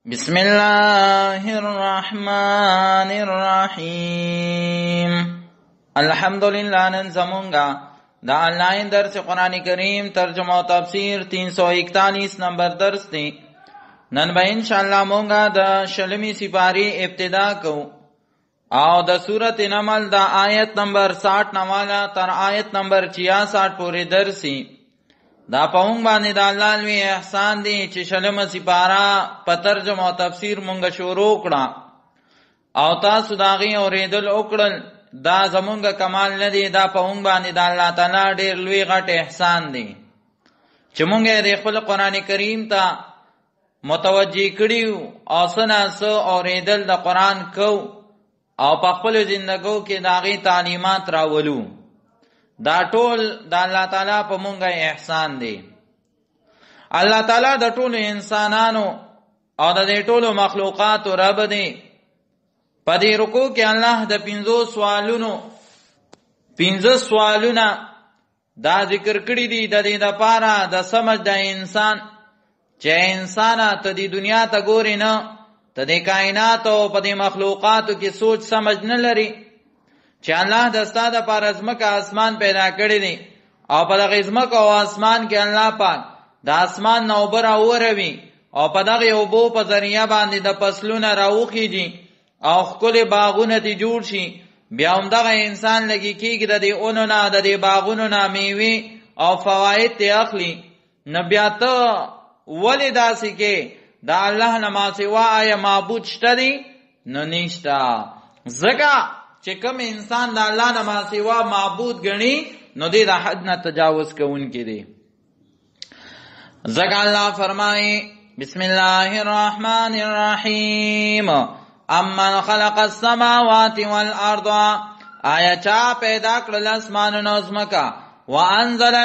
بسم الله الرحمن الرحیم. الحمدللہ. نن زمونگا دا آنلائن درس قرآن کریم ترجمہ و تفسیر 341 نمبر درس دی. نن با انشاءاللہ مونگا دا شلمی سپاری ابتدا کو او دا سورت نمل دا آیت نمبر 60 نوالا تر آیت نمبر 66 پوری درسی. دا پاونگ باندې دا الله لوی احسان دی چې شلم سپارا په ترجمه او تفسیر مونږ شروع کړه او تاسو داغي اوریدل وکړل. دا زمونږ کمال نه دی، دا پاونگ باندې دا الله تعالی ډیر لوی غټ احسان دی چې مونږ د خپل قران کریم ته متوجي کړیو او سناسو اوریدل د قران کو او په خپل ژوندګو کې داغي تعلیمات راولو. دا ټول د الله تعالی په مونږه احسان دی. الله تعالی د ټول انسانانو او د ټول مخلوقات رب دی. په دې رکوع کې الله د 15 سوالونه دا ذکر کړی دي د دې لپاره د سمج د انسان چې انسان ته د دنیا ته ګوري نه، ته د کائنات او په دې مخلوقاتو کې سوچ سمج نه لري چې الله د ستاده پر ازمکه اسمان پیدا کړی دی او په دغه ازمکه او اسمان کې الله پاک د اسمان نو بر اوروي او په دغه اوبو په ذریعہ باندې د فصلونه راوخیږي او خپل باغونه تی جوړ شي. بیا هم دغه انسان لګي کېږي د دې اونو نه د دې باغونو نه میوه او فواید ته اخلي. نبي ته ولې داسې کې د الله نه ما سوا آیا معبود شته دی؟ نه نشته. ځکه چې کوم انسان د الله نه ما سوا معبود ګڼي نو دې د حد نه تجاوز کوونکی دی. ځکه الله فرمایي بسم الله الرحمن الرحیم امن خلق السماوات والارض، آیا چا پیدا کړل اسمانونه او ځمکه، وانزل